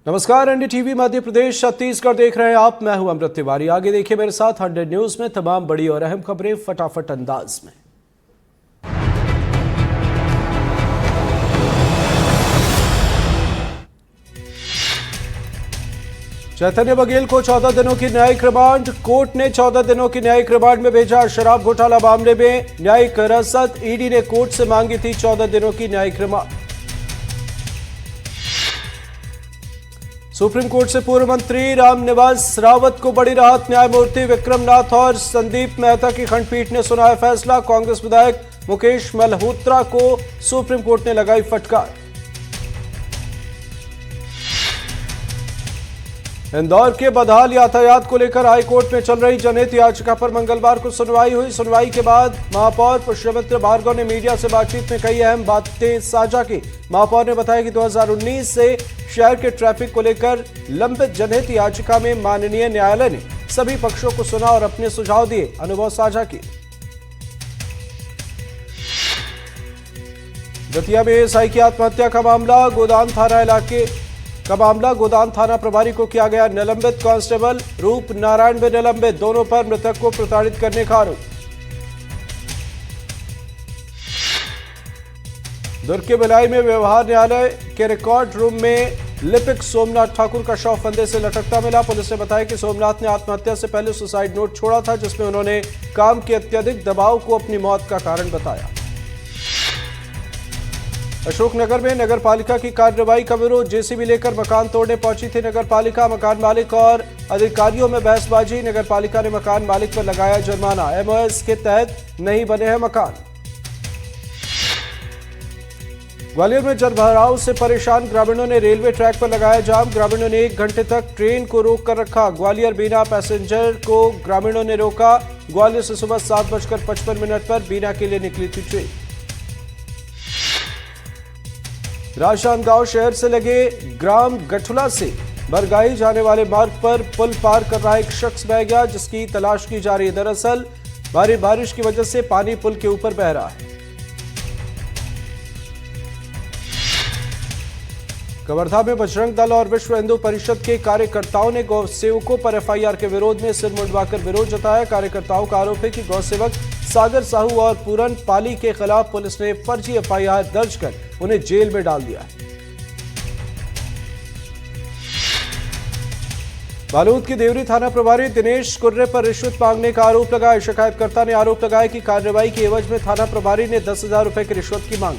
नमस्कार, एनडीटीवी मध्य प्रदेश छत्तीसगढ़ देख रहे हैं आप। मैं हूं अमृत तिवारी। आगे देखिए मेरे साथ 100 न्यूज में तमाम बड़ी और अहम खबरें फटाफट अंदाज में। चैतन्य बघेल को 14 दिनों की न्यायिक रिमांड। कोर्ट ने 14 दिनों की न्यायिक रिमांड में भेजा। शराब घोटाला मामले में न्यायिक रसद। ईडी ने कोर्ट से मांगी थी 14 दिनों की न्यायिक रिमांड। सुप्रीम कोर्ट से पूर्व मंत्री रामनिवास रावत को बड़ी राहत। न्यायमूर्ति विक्रम नाथ और संदीप मेहता की खंडपीठ ने सुनाया फैसला। कांग्रेस विधायक मुकेश मल्होत्रा को सुप्रीम कोर्ट ने लगाई फटकार। इंदौर के बदहाल यातायात को लेकर हाईकोर्ट में चल रही जनहित याचिका पर मंगलवार को सुनवाई हुई। सुनवाई के बाद महापौर पुष्यमित्र भार्गव ने मीडिया से बातचीत में कई अहम बातें साझा की। महापौर ने बताया कि 2019 से शहर के ट्रैफिक को लेकर लंबित जनहित याचिका में माननीय न्यायालय ने सभी पक्षों को सुना और अपने सुझाव दिए, अनुभव साझा किए। दतिया में एएसआई की आत्महत्या का मामला। गोदान थाना प्रभारी को किया गया निलंबित। कांस्टेबल रूप नारायण भी निलंबित। दोनों पर मृतक को प्रताड़ित करने का आरोप। दुर्ग के भिलाई में व्यवहार न्यायालय के रिकॉर्ड रूम में लिपिक सोमनाथ ठाकुर का शव फंदे से लटकता मिला। पुलिस ने बताया कि सोमनाथ ने आत्महत्या से पहले सुसाइड नोट छोड़ा था, जिसमें उन्होंने काम के अत्यधिक दबाव को अपनी मौत का कारण बताया। अशोकनगर में नगर पालिका की कार्रवाई का विरोध। जेसीबी लेकर मकान तोड़ने पहुंची थी नगर पालिका। मकान मालिक और अधिकारियों में बहसबाजी। नगर पालिका ने मकान मालिक पर लगाया जुर्माना। एमओएस के तहत नहीं बने हैं मकान। ग्वालियर में जलभराव से परेशान ग्रामीणों ने रेलवे ट्रैक पर लगाया जाम। ग्रामीणों ने 1 घंटे तक ट्रेन को रोक कर रखा। ग्वालियर बीना पैसेंजर को ग्रामीणों ने रोका। ग्वालियर से सुबह 7:55 पर बीना के लिए निकली थी ट्रेन। राजनांदगांव शहर से लगे ग्राम गठुला से बरगाही जाने वाले मार्ग पर पुल पार कर रहा एक शख्स बह गया, जिसकी तलाश की जा रही है। दरअसल भारी बारिश की वजह से पानी पुल के ऊपर बह रहा है। कवर्धा में बजरंग दल और विश्व हिंदू परिषद के कार्यकर्ताओं ने गौ सेवकों पर एफआईआर के विरोध में सिर मुंडवाकर विरोध जताया। कार्यकर्ताओं का आरोप है कि गौ सेवक सागर साहू और पूरन पाली के खिलाफ पुलिस ने फर्जी एफआईआर दर्ज कर उन्हें जेल में डाल दिया है। बालोद की देवरी थाना प्रभारी दिनेश कुर्रे पर रिश्वत मांगने का आरोप लगाया। शिकायतकर्ता ने आरोप लगाया कि कार्रवाई की एवज में थाना प्रभारी ने 10,000 रुपए की रिश्वत की मांग।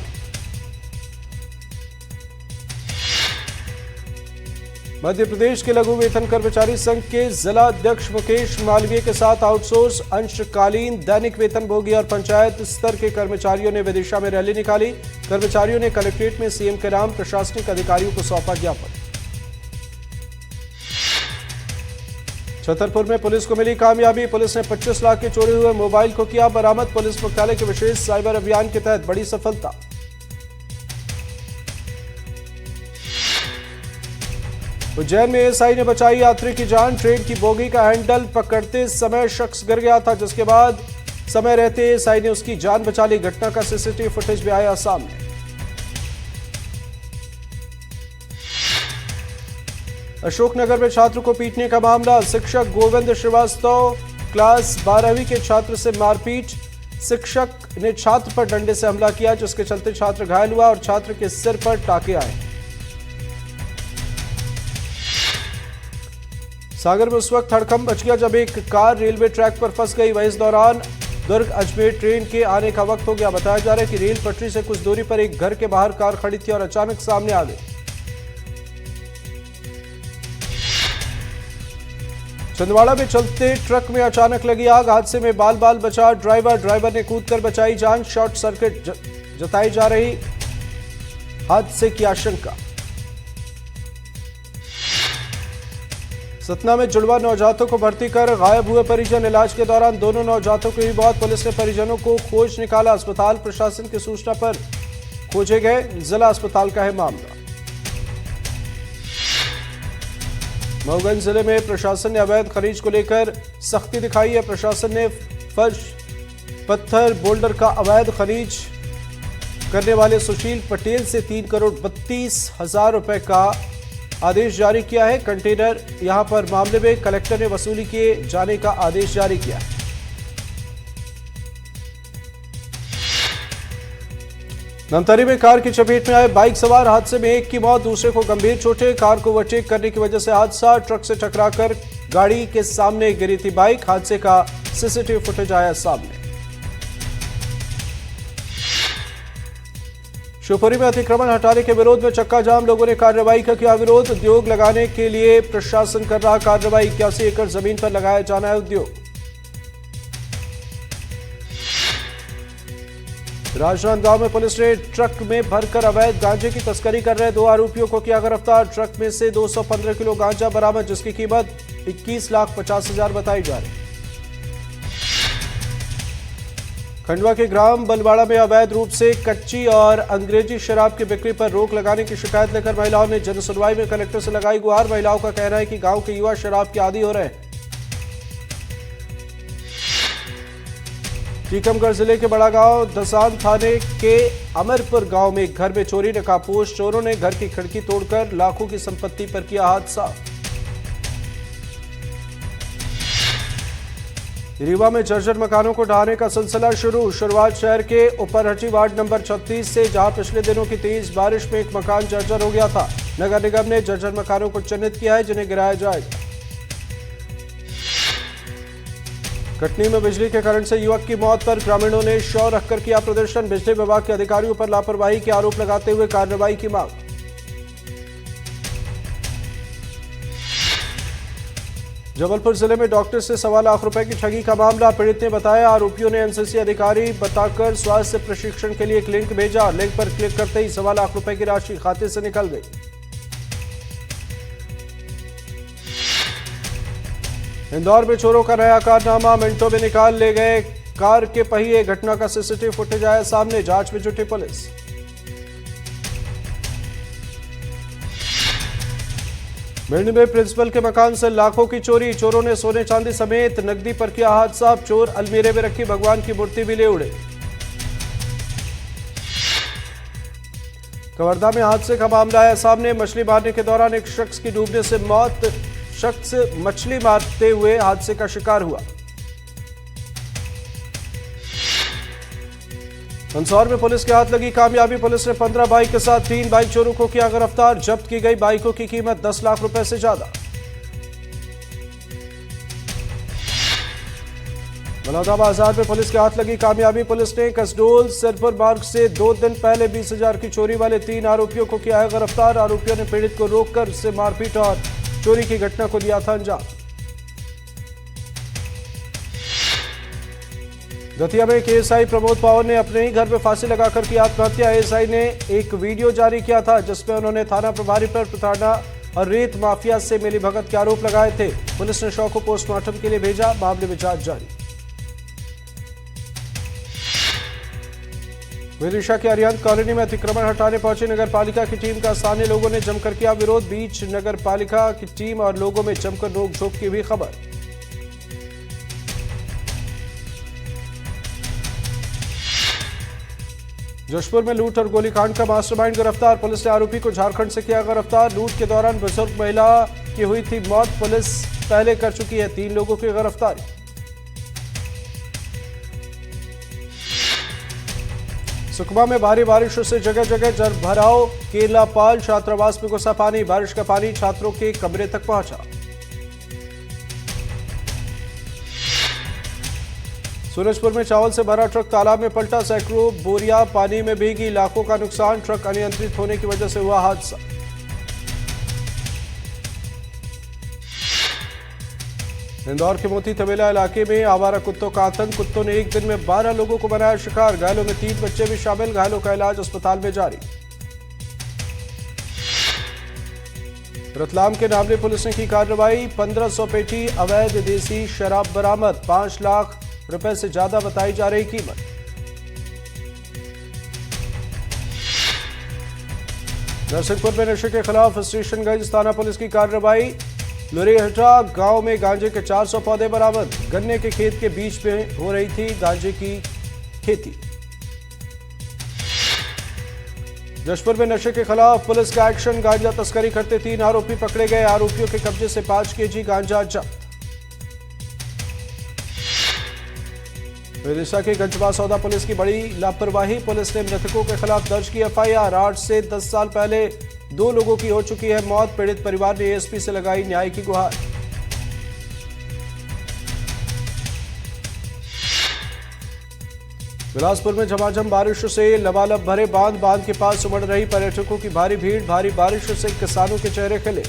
मध्य प्रदेश के लघु वेतन कर्मचारी संघ के जिला अध्यक्ष मुकेश मालवीय के साथ आउटसोर्स अंशकालीन दैनिक वेतन भोगी और पंचायत स्तर के कर्मचारियों ने विदिशा में रैली निकाली। कर्मचारियों ने कलेक्ट्रेट में सीएम के नाम प्रशासनिक अधिकारियों को सौंपा ज्ञापन। छतरपुर में पुलिस को मिली कामयाबी। पुलिस ने 25 लाख के चोरी हुए मोबाइल को किया बरामद। पुलिस मुख्यालय के विशेष साइबर अभियान के तहत बड़ी सफलता। उज्जैन में एएसआई ने बचाई यात्री की जान। ट्रेन की बोगी का हैंडल पकड़ते समय शख्स गिर गया था, जिसके बाद समय रहते एएसआई ने उसकी जान बचा ली। घटना का सीसीटीवी फुटेज भी आया सामने। अशोकनगर में छात्र को पीटने का मामला। शिक्षक गोविंद श्रीवास्तव क्लास 12वीं के छात्र से मारपीट। शिक्षक ने छात्र पर डंडे से हमला किया, जिसके चलते छात्र घायल हुआ और छात्र के सिर पर टाके आए। सागर में उस वक्त हड़कंप मच गया जब एक कार रेलवे ट्रैक पर फंस गई। वहीं इस दौरान दुर्ग अजमेर ट्रेन के आने का वक्त हो गया। बताया जा रहा है कि रेल पटरी से कुछ दूरी पर एक घर के बाहर कार खड़ी थी और अचानक सामने आ गई। छिंदवाड़ा में चलते ट्रक में अचानक लगी आग। हादसे में बाल बाल बचा ड्राइवर ने कूदकर बचाई जान। शॉर्ट सर्किट जताई जा रही हादसे की आशंका। सतना में जुड़वा नवजातों को भर्ती कर गायब हुए परिजन। इलाज के दौरान दोनों नवजातों की हुई मौत। पुलिस ने परिजनों को खोज निकाला। अस्पताल प्रशासन की सूचना पर खोजे गए। जिला अस्पताल का है मामला। मऊगंज जिले में प्रशासन ने अवैध खरीज को लेकर सख्ती दिखाई है। प्रशासन ने फर्श, पत्थर, बोल्डर का अवैध खरीज करने वाले सुशील पटेल से 3 करोड़ 32 हजार रुपए का आदेश जारी किया है। कंटेनर यहां पर मामले में कलेक्टर ने वसूली किए जाने का आदेश जारी किया है। नवतरी में कार की चपेट में आए बाइक सवार, हादसे में एक की मौत, दूसरे को गंभीर चोटें। कार को ओवरटेक करने की वजह से हादसा, ट्रक से टकराकर गाड़ी के सामने गिरी थी बाइक। हादसे का सीसीटीवी फुटेज आया सामने। शिवपुरी में अतिक्रमण हटाने के विरोध में चक्का जाम, लोगों ने कार्रवाई का किया विरोध। उद्योग लगाने के लिए प्रशासन कर रहा कार्रवाई, 81 एकड़ जमीन पर लगाया जाना है उद्योग। राजनांदगांव में पुलिस ने ट्रक में भरकर अवैध गांजे की तस्करी कर रहे 2 आरोपियों को किया गिरफ्तार। ट्रक में से 215 किलो गांजा बरामद, जिसकी कीमत 21,50,000 बताई जा रही। खंडवा के ग्राम बलवाड़ा में अवैध रूप से कच्ची और अंग्रेजी शराब की बिक्री पर रोक लगाने की शिकायत लेकर महिलाओं ने जनसुनवाई में कलेक्टर से लगाई गुहार। महिलाओं का कहना है कि गांव के युवा शराब के आदी हो रहे हैं। टीकमगढ़ जिले के बड़ा गांव दसान थाने के अमरपुर गांव में एक घर में चोरी, नकाबपोश चोरों ने घर की खिड़की तोड़कर लाखों की संपत्ति पर किया हादसा। रीवा में जर्जर मकानों को ढहाने का सिलसिला शुरू। शुरुआत शहर के उपरहटी वार्ड नंबर 36 से, जहां पिछले दिनों की तेज बारिश में एक मकान जर्जर हो गया था। नगर निगम ने जर्जर मकानों को चिन्हित किया है, जिन्हें गिराया जाएगा। कटनी में बिजली के करंट से युवक की मौत पर ग्रामीणों ने शव रखकर किया प्रदर्शन। बिजली विभाग के अधिकारियों पर लापरवाही के आरोप लगाते हुए कार्रवाई की मांग। जबलपुर जिले में डॉक्टर से 1.25 लाख रुपए की ठगी का मामला, पीड़ित ने बताया आरोपियों ने एनसीसी अधिकारी बताकर स्वास्थ्य प्रशिक्षण के लिए एक लिंक भेजा। लिंक पर क्लिक करते ही 1.25 लाख रुपए की राशि खाते से निकल गई। इंदौर में चोरों का नया कारनामा, मिनटों में निकाल ले गए कार के पहिए। घटना का सीसीटीवी फुटेज आया सामने, जांच में जुटी पुलिस। भिंड में प्रिंसिपल के मकान से लाखों की चोरी, चोरों ने सोने चांदी समेत नकदी पर किया हादसा। चोर अलमीरे में रखी भगवान की मूर्ति भी ले उड़े। कवर्धा में हादसे का मामला आया सामने, मछली मारने के दौरान एक शख्स की डूबने से मौत। शख्स मछली मारते हुए हादसे का शिकार हुआ। मंदसौर में पुलिस के हाथ लगी कामयाबी, पुलिस ने 15 बाइक के साथ 3 बाइक चोरों को किया गिरफ्तार। जब्त की गई बाइकों की कीमत 10 लाख रुपए से ज्यादा। बलौदा बाजार में पुलिस के हाथ लगी कामयाबी, पुलिस ने कसडोल सिरपुर मार्ग से 2 दिन पहले 20,000 की चोरी वाले 3 आरोपियों को किया है गिरफ्तार। आरोपियों ने पीड़ित को रोककर उससे मारपीट और चोरी की घटना को दिया था अंजाम। दतिया में एएसआई प्रमोद पवार ने अपने ही घर में फांसी लगाकर की आत्महत्या। एएसआई ने एक वीडियो जारी किया था, जिसमें उन्होंने थाना प्रभारी पर प्रताड़ना और रेत माफिया से मिलीभगत के आरोप लगाए थे। पुलिस ने शव को पोस्टमार्टम के लिए भेजा, मामले में जांच जारी। विदिशा के अरिहंत कॉलोनी में अतिक्रमण हटाने पहुंची नगर पालिका की टीम का स्थानीय लोगों ने जमकर किया विरोध। बीच नगर पालिका की टीम और लोगों में जमकर नोकझोंक की हुई खबर। जशपुर में लूट और गोलीकांड का मास्टरमाइंड गिरफ्तार, पुलिस ने आरोपी को झारखंड से किया गिरफ्तार। लूट के दौरान बुजुर्ग महिला की हुई थी मौत, पुलिस पहले कर चुकी है 3 लोगों की गिरफ्तारी। सुकमा में भारी बारिश से जगह जगह जलभराव, केरलापाल छात्रावास में घुसा पानी। बारिश का पानी छात्रों के कमरे तक पहुंचा। सूरजपुर में चावल से भरा ट्रक तालाब में पलटा, सैकड़ों बोरियां पानी में भीगी, लाखों का नुकसान। ट्रक अनियंत्रित होने की वजह से हुआ हादसा। इंदौर के मोती तबेला इलाके में आवारा कुत्तों का आतंक, कुत्तों ने एक दिन में 12 लोगों को बनाया शिकार। घायलों में 3 बच्चे भी शामिल, घायलों का इलाज अस्पताल में जारी। रतलाम के नामले पुलिस ने की कार्रवाई, 1500 पेटी अवैध देसी शराब बरामद, 5 लाख रुपए से ज्यादा बताई जा रही कीमत। नरसिंहपुर में नशे के खिलाफ स्टेशनगंज थाना पुलिस की कार्रवाई, लुरेहटा गांव में गांजे के 400 पौधे बरामद। गन्ने के खेत के बीच में हो रही थी गांजे की खेती। जशपुर में नशे के खिलाफ पुलिस का एक्शन। गांजा तस्करी करते 3 आरोपी पकड़े गए। आरोपियों के कब्जे से 5 केजी गांजा जब्त। विदिशा की गंजबासौदा पुलिस की बड़ी लापरवाही। पुलिस ने मृतकों के खिलाफ दर्ज की एफआईआर। 8 से 10 साल पहले 2 लोगों की हो चुकी है मौत। पीड़ित परिवार ने एएसपी से लगाई न्याय की गुहार। बिलासपुर में झमाझम बारिश से लबालब भरे बांध के पास उमड़ रही पर्यटकों की भारी भीड़। भारी बारिश से किसानों के चेहरे खिले।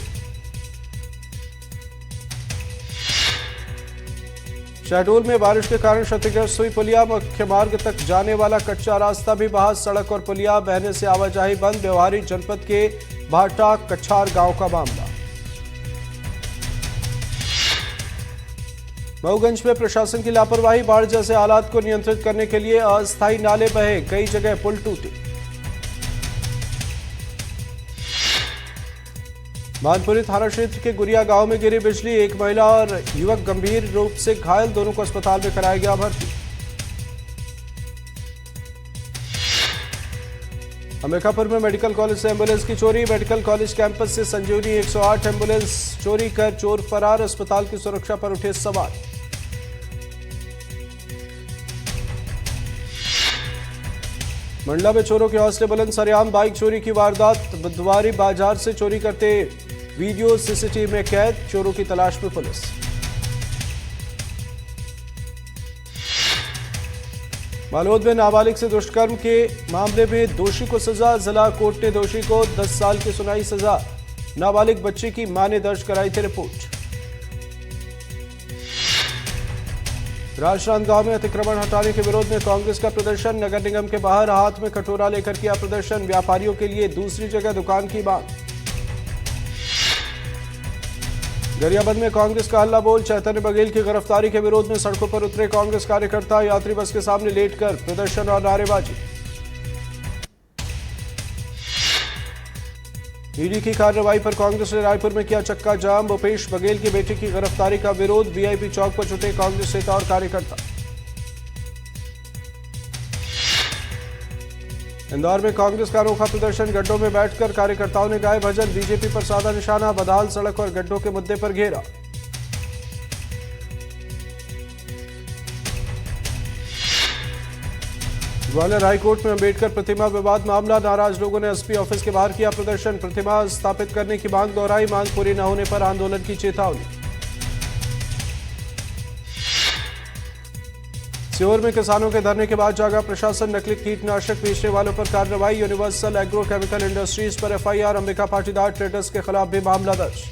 शहडोल में बारिश के कारण क्षतिग्रस्त हुई पुलिया। मुख्य मार्ग तक जाने वाला कच्चा रास्ता भी बहा। सड़क और पुलिया बहने से आवाजाही बंद। व्यवहारी जनपद के भाटा कछार गांव का मामला। मऊगंज में प्रशासन की लापरवाही। बाढ़ जैसे हालात को नियंत्रित करने के लिए अस्थायी नाले बहे। कई जगह पुल टूटे। मानपुरी थाना क्षेत्र के गुरिया गांव में गिरी बिजली। एक महिला और युवक गंभीर रूप से घायल। दोनों को अस्पताल में कराया गया भर्ती। अंबिकापुर में मेडिकल कॉलेज से एम्बुलेंस की चोरी। मेडिकल कॉलेज कैंपस से संजीवनी 108 एम्बुलेंस चोरी कर चोर फरार। अस्पताल की सुरक्षा पर उठे सवाल। मंडला में चोरों के हौसले बुलंद। सरेआम बाइक चोरी की वारदात। बुधवारी बाजार से चोरी करते वीडियो सीसीटीवी में कैद। चोरों की तलाश में पुलिस। बालोद में नाबालिग से दुष्कर्म के मामले में दोषी को सजा। जिला कोर्ट ने दोषी को 10 साल की सुनाई सजा। नाबालिग बच्ची की मां ने दर्ज कराई थी रिपोर्ट। राजनांदगांव में अतिक्रमण हटाने के विरोध में कांग्रेस का प्रदर्शन। नगर निगम के बाहर हाथ में कटोरा लेकर किया प्रदर्शन। व्यापारियों के लिए दूसरी जगह दुकान की मांग। गरियाबंद में कांग्रेस का हल्ला बोल। चैतन्य बघेल की गिरफ्तारी के विरोध में सड़कों पर उतरे कांग्रेस कार्यकर्ता। यात्री बस के सामने लेटकर प्रदर्शन और नारेबाजी। ईडी की कार्रवाई पर कांग्रेस ने रायपुर में किया चक्का जाम। भूपेश बघेल की बेटे की गिरफ्तारी का विरोध। वीआईपी चौक पर जुटे कांग्रेस नेता और कार्यकर्ता। इंदौर में कांग्रेस का अनोखा प्रदर्शन। गड्ढों में बैठकर कार्यकर्ताओं ने गाए भजन। बीजेपी पर साधा निशाना। बदाल सड़क और गड्ढों के मुद्दे पर घेरा। ग्वालियर हाईकोर्ट में अंबेडकर प्रतिमा विवाद मामला। नाराज लोगों ने एसपी ऑफिस के बाहर किया प्रदर्शन। प्रतिमा स्थापित करने की मांग दोहराई। मांग पूरी न होने पर आंदोलन की चेतावनी। सीहोर में किसानों के धरने के बाद जागा प्रशासन। नकली कीटनाशक बेचने वालों पर कार्रवाई। यूनिवर्सल एग्रोकेमिकल इंडस्ट्रीज पर एफआईआर। अंबिका पाटीदार ट्रेडर्स के खिलाफ भी मामला दर्ज।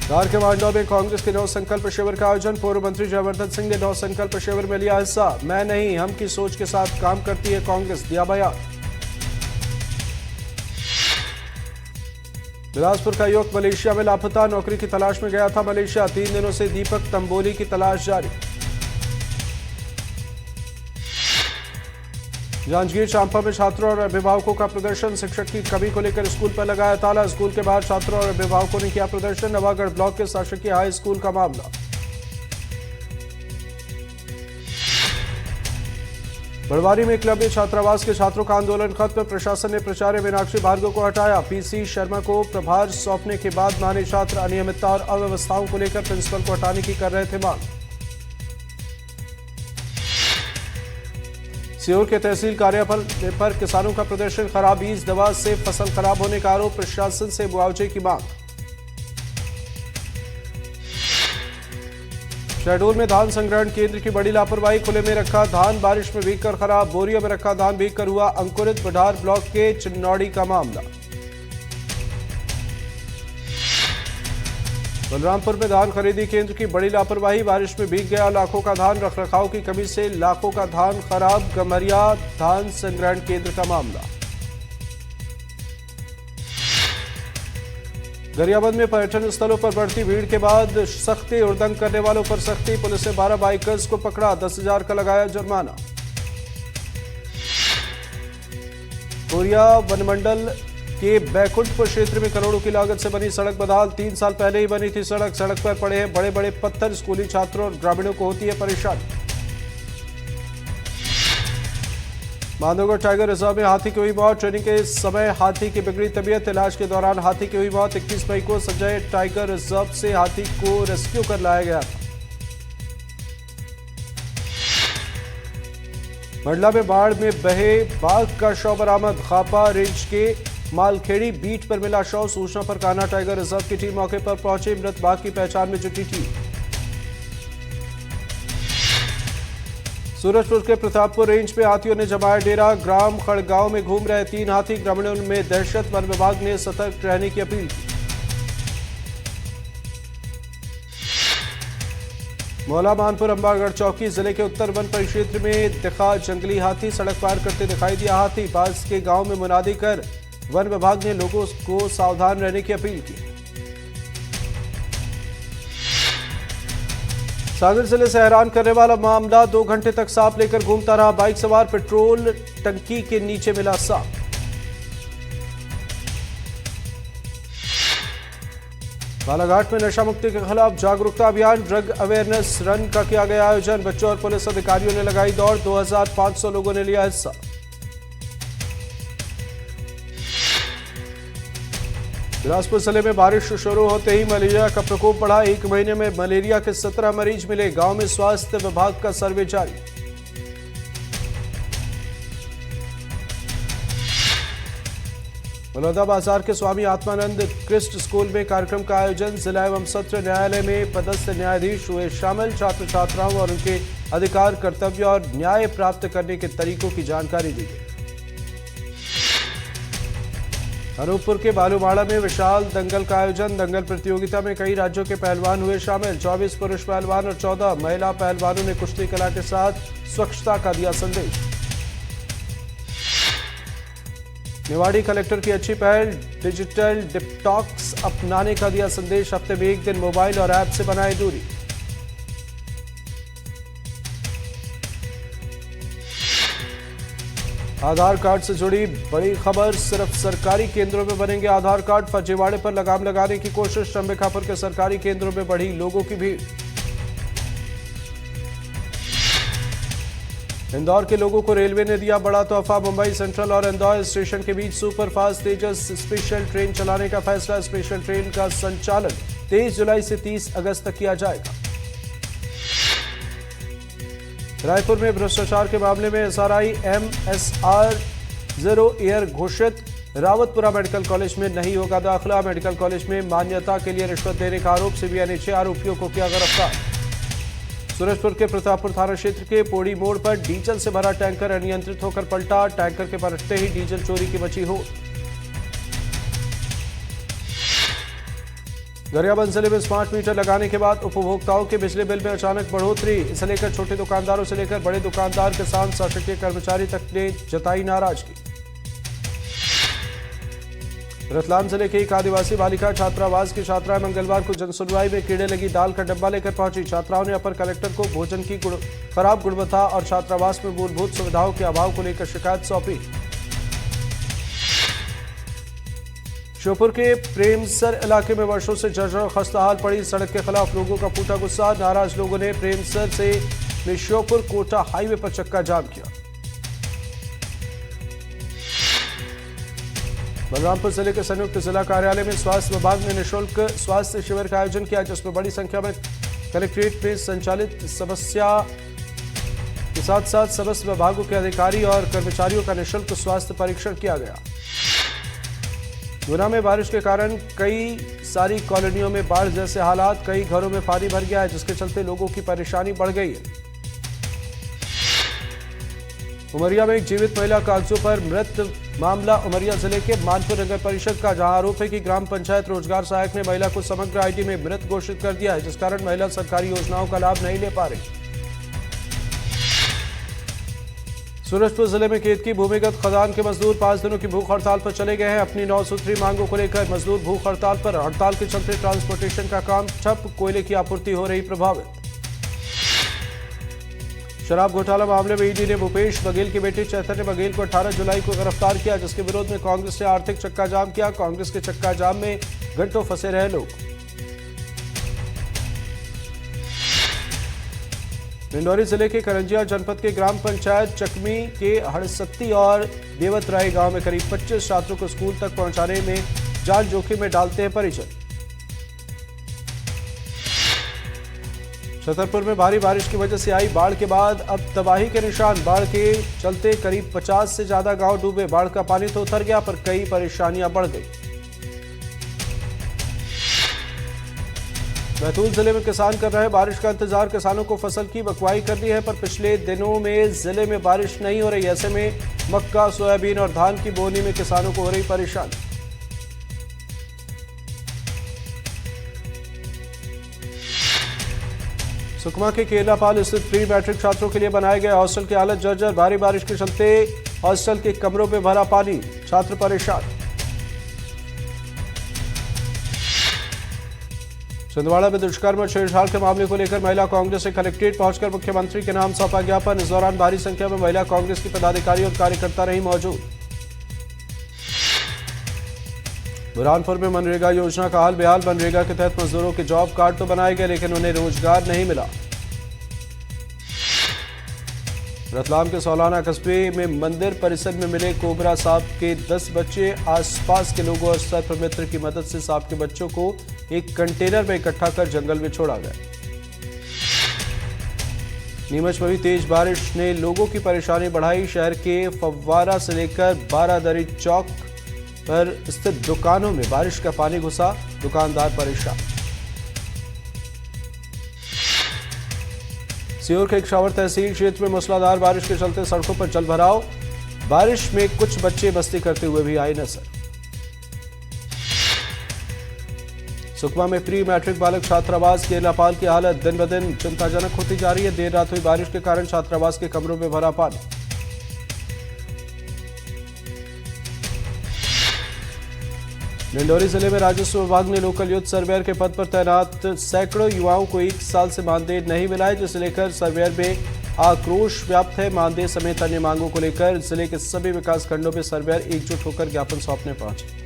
धार के मांडवा में कांग्रेस के 9 संकल्प शिविर का आयोजन। पूर्व मंत्री जयवर्धन सिंह ने 9 संकल्प शिविर में लिया हिस्सा। मैं नहीं हम की सोच के साथ काम करती है कांग्रेस, दिया बयान। बिलासपुर का युवक मलेशिया में लापता। नौकरी की तलाश में गया था मलेशिया। 3 दिनों से दीपक तंबोली की तलाश जारी। जांजगीर चांपा में छात्रों और अभिभावकों का प्रदर्शन। शिक्षक की कमी को लेकर स्कूल पर लगाया ताला। स्कूल के बाहर छात्रों और अभिभावकों ने किया प्रदर्शन। नवागढ़ ब्लॉक के शासकीय हाई स्कूल का मामला। बड़वारी में क्लबीय छात्रावास के छात्रों का आंदोलन खत्म। प्रशासन ने प्राचार्य मीनाक्षी भार्गव को हटाया। पीसी शर्मा को प्रभार सौंपने के बाद माने छात्र अनियमितता और अव्यवस्थाओं को लेकर प्रिंसिपल को हटाने की कर रहे थे मांग। सीहोर के तहसील कार्यालय पर किसानों का प्रदर्शन। खराब बीज दवा से फसल खराब होने का आरोप। प्रशासन से मुआवजे की मांग। शहडोल में धान संग्रहण केंद्र की बड़ी लापरवाही। खुले में रखा धान बारिश में भीगकर खराब। बोरियों में रखा धान भीगकर हुआ अंकुरित। बुढ़ार ब्लॉक के चिन्नौड़ी का मामला। बलरामपुर में धान खरीदी केंद्र की बड़ी लापरवाही। बारिश में भीग गया लाखों का धान। रखरखाव की कमी से लाखों का धान खराब। गमरिया धान संग्रहण केंद्र का मामला। गरियाबंद में पर्यटन स्थलों पर बढ़ती भीड़ के बाद सख्ती। उड़दंग करने वालों पर सख्ती। पुलिस ने 12 बाइकर्स को पकड़ा। 10,000 का लगाया जुर्माना। कोरिया वनमंडल के बैकुंठपुर क्षेत्र में करोड़ों की लागत से बनी सड़क बदहाल। 3 साल पहले ही बनी थी सड़क। सड़क पर पड़े हैं बड़े बड़े पत्थर। स्कूली छात्रों और ग्रामीणों को होती है परेशानी। बांधवगढ़ टाइगर रिजर्व में हाथी की हुई मौत। ट्रेनिंग के समय हाथी की बिगड़ी तबीयत, इलाज के दौरान हाथी की हुई मौत। 21 मई को संजय टाइगर रिजर्व से हाथी को रेस्क्यू कर लाया गया था। मंडला में बाढ़ में बहे बाघ का शव बरामद। खापा रेंज के मालखेड़ी बीट पर मिला शव। सूचना पर कान्हा टाइगर रिजर्व की टीम मौके पर पहुंची। मृत बाघ की पहचान में जुटी थी। सूरजपुर के प्रतापपुर रेंज में हाथियों ने जमाया डेरा। ग्राम खड़गांव में घूम रहे 3 हाथी। ग्रामीणों में दहशत। वन विभाग ने सतर्क रहने की अपील की। मौला मानपुर अंबागढ़ चौकी जिले के उत्तर वन परिक्षेत्र में दिखा जंगली हाथी। सड़क पार करते दिखाई दिया हाथी। पास के गांव में मुनादी कर वन विभाग ने लोगों को सावधान रहने की अपील की। सागर जिले से हैरान करने वाला मामला। 2 घंटे तक सांप लेकर घूमता रहा बाइक सवार। पेट्रोल टंकी के नीचे मिला सांप। बालाघाट में नशा मुक्ति के खिलाफ जागरूकता अभियान। ड्रग अवेयरनेस रन का किया गया आयोजन। बच्चों और पुलिस अधिकारियों ने लगाई दौड़। 2500 लोगों ने लिया हिस्सा। बिलासपुर जिले में बारिश शुरू होते ही मलेरिया का प्रकोप बढ़ा। 1 महीने में मलेरिया के 17 मरीज मिले। गांव में स्वास्थ्य विभाग का सर्वे जारी। बलौदा बाजार के स्वामी आत्मानंद क्रिस्ट स्कूल में कार्यक्रम का आयोजन। जिला एवं सत्र न्यायालय में पदस्थ न्यायाधीश हुए शामिल। छात्र छात्राओं और उनके अधिकार, कर्तव्य और न्याय प्राप्त करने के तरीकों की जानकारी दी गई। अनूपपुर के बालूमाड़ा में विशाल दंगल का आयोजन। दंगल प्रतियोगिता में कई राज्यों के पहलवान हुए शामिल। 24 पुरुष पहलवान और 14 महिला पहलवानों ने कुश्ती कला के साथ स्वच्छता का दिया संदेश। निवाड़ी कलेक्टर की अच्छी पहल। डिजिटल डिटॉक्स अपनाने का दिया संदेश। हफ्ते में 1 दिन मोबाइल और ऐप से बनाए दूरी। आधार कार्ड से जुड़ी बड़ी खबर। सिर्फ सरकारी केंद्रों में बनेंगे आधार कार्ड। फर्जीवाड़े पर लगाम लगाने की कोशिश। अंबिकापुर के सरकारी केंद्रों में बढ़ी लोगों की भीड़। इंदौर के लोगों को रेलवे ने दिया बड़ा तोहफा। मुंबई सेंट्रल और इंदौर स्टेशन के बीच सुपरफास्ट तेजस स्पेशल ट्रेन चलाने का फैसला। स्पेशल ट्रेन का संचालन 23 जुलाई से 30 अगस्त तक किया जाएगा। रायपुर में भ्रष्टाचार के मामले में एसआरआई MSR 0 एयर घोषित। रावतपुरा मेडिकल कॉलेज में नहीं होगा दाखिला। मेडिकल कॉलेज में मान्यता के लिए रिश्वत देने का आरोप। सीबीआई ने 6 आरोपियों को किया गिरफ्तार। सूरजपुर के प्रतापपुर थाना क्षेत्र के पोड़ी मोड़ पर डीजल से भरा टैंकर अनियंत्रित होकर पलटा। टैंकर के पलटते ही डीजल चोरी की मची हो। गरियाबंद जिले में स्मार्ट मीटर लगाने के बाद उपभोक्ताओं के बिजली बिल में अचानक बढ़ोतरी। इसे लेकर छोटे दुकानदारों से लेकर बड़े दुकानदार, किसान, शासकीय कर्मचारी तक ने जताई नाराजगी। रतलाम जिले के एक आदिवासी बालिका छात्रावास की छात्राएं मंगलवार को जनसुनवाई में कीड़े लगी दाल का डब्बा लेकर पहुंची। छात्राओं ने अपर कलेक्टर को भोजन की खराब गुणवत्ता और छात्रावास में मूलभूत सुविधाओं के अभाव को लेकर शिकायत सौंपी। श्योपुर के प्रेमसर इलाके में वर्षों से जर्जर खस्ताहाल पड़ी। सड़क के खिलाफ लोगों का फूटा गुस्सा। नाराज लोगों ने प्रेमसर से श्योपुर कोटा हाईवे पर चक्का जाम किया। बलरामपुर जिले के संयुक्त जिला कार्यालय में स्वास्थ्य विभाग ने निःशुल्क स्वास्थ्य शिविर का आयोजन किया, जिसमें बड़ी संख्या में कलेक्ट्रेट में संचालित समस्या के साथ साथ समस्त विभागों के अधिकारी और कर्मचारियों का निःशुल्क स्वास्थ्य परीक्षण किया गया। गुना में बारिश के कारण कई सारी कॉलोनियों में बाढ़ जैसे हालात। कई घरों में पानी भर गया है, जिसके चलते लोगों की परेशानी बढ़ गई है। उमरिया में एक जीवित महिला कागजों पर मृत मामला उमरिया जिले के मानपुर नगर परिषद का, जहां आरोप है कि ग्राम पंचायत रोजगार सहायक ने महिला को समग्र आईडी में मृत घोषित कर दिया है, जिस कारण महिला सरकारी योजनाओं का लाभ नहीं ले पा रही। सूरजपुर जिले में केतकी भूमिगत खदान के मजदूर 5 दिनों की भूख हड़ताल पर चले गए हैं। अपनी 9 सूत्री मांगों को लेकर मजदूर भूख हड़ताल पर। हड़ताल के चलते ट्रांसपोर्टेशन का काम ठप। कोयले की आपूर्ति हो रही प्रभावित। शराब घोटाला मामले में ईडी ने भूपेश बघेल के बेटे चैतन्य बघेल को 18 जुलाई को गिरफ्तार किया, जिसके विरोध में कांग्रेस ने आर्थिक चक्का जाम किया। कांग्रेस के चक्का जाम में घंटों फंसे रहे लोग। डिंडौरी जिले के करंजिया जनपद के ग्राम पंचायत चकमी के हड़सत्ती और देवतराय गांव में करीब 25 छात्रों को स्कूल तक पहुंचाने में जान जोखिम में डालते हैं परिजन। छतरपुर में भारी बारिश की वजह से आई बाढ़ के बाद अब तबाही के निशान। बाढ़ के चलते करीब 50 से ज्यादा गांव डूबे। बाढ़ का पानी तो उतर गया पर कई परेशानियां बढ़ गई। बैतूल जिले में किसान कर रहे बारिश का इंतजार। किसानों को फसल की बकवाई कर दी है पर पिछले दिनों में जिले में बारिश नहीं हो रही। ऐसे में मक्का, सोयाबीन और धान की बोनी में किसानों को हो रही परेशानी। सुकमा के केलापाल स्थित प्री मैट्रिक छात्रों के लिए बनाए गए हॉस्टल की हालत जर्जर। भारी बारिश के चलते हॉस्टल के कमरों में भरा पानी, छात्र परेशान। छिंदवाड़ा में दुष्कर्म और छेड़छाड़ के मामले को लेकर महिला कांग्रेस ने कलेक्ट्रेट पहुंचकर मुख्यमंत्री के नाम सौंपा ज्ञापन। इस दौरान भारी संख्या में महिला कांग्रेस की पदाधिकारी और कार्यकर्ता रही मौजूद। बुरहानपुर में मनरेगा योजना का हाल बेहाल। मनरेगा के तहत मजदूरों के जॉब कार्ड तो बनाए गए लेकिन उन्हें रोजगार नहीं मिला। रतलाम के सौलाना कस्बे में मंदिर परिसर में मिले कोबरा सांप के 10 बच्चे। आसपास के लोगों और सर्प मित्र की मदद से सांप के बच्चों को एक कंटेनर में इकट्ठा कर जंगल में छोड़ा गया। नीमच में भी तेज बारिश ने लोगों की परेशानी बढ़ाई। शहर के फव्वारा से लेकर बारादरी चौक पर स्थित दुकानों में बारिश का पानी घुसा, दुकानदार परेशान। सीहोर के इछावर तहसील क्षेत्र में मूसलाधार बारिश के चलते सड़कों पर जलभराव। बारिश में कुछ बच्चे मस्ती करते हुए भी आए नजर। सुकमा में प्री मैट्रिक बालक छात्रावास केलापाल की हालत दिन ब दिन चिंताजनक होती जा रही है। देर रात हुई बारिश के कारण छात्रावास के कमरों में भरा पानी। डिंडौरी जिले में राजस्व विभाग ने लोकल यूथ सर्वेयर के पद पर तैनात सैकड़ों युवाओं को 1 साल से मानदेय नहीं मिला है, जिसे लेकर सर्वेयर में आक्रोश व्याप्त है। मानदेय समेत अन्य मांगों को लेकर जिले के सभी विकास खंडों में सर्वेयर एकजुट होकर ज्ञापन सौंपने पहुंचे।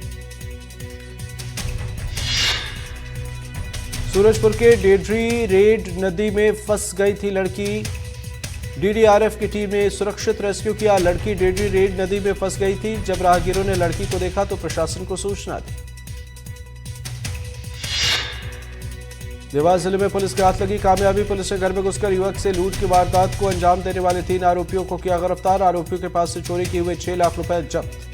सूरजपुर के डेडरी रेड नदी में फंस गई थी लड़की। डीडीआरएफ की टीम ने सुरक्षित रेस्क्यू किया। लड़की डेडरी रेड नदी में फंस गई थी। जब राहगीरों ने लड़की को देखा तो प्रशासन को सूचना दी। देवास जिले में पुलिस के हाथ लगी कामयाबी। पुलिस ने घर में घुसकर युवक से लूट की वारदात को अंजाम देने वाले 3 आरोपियों को किया गिरफ्तार। आरोपियों के पास से चोरी किए हुए 6 लाख रुपए जब्त।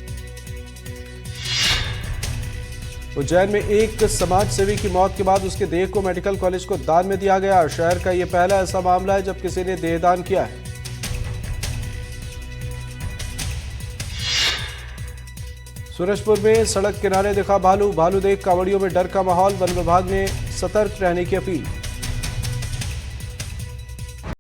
उज्जैन में एक समाजसेवी की मौत के बाद उसके देह को मेडिकल कॉलेज को दान में दिया गया। शहर का यह पहला ऐसा मामला है जब किसी ने देहदान किया है। सूरजपुर में सड़क किनारे दिखा भालू। भालू देख कांवड़ियों में डर का माहौल। वन विभाग ने सतर्क रहने की अपील।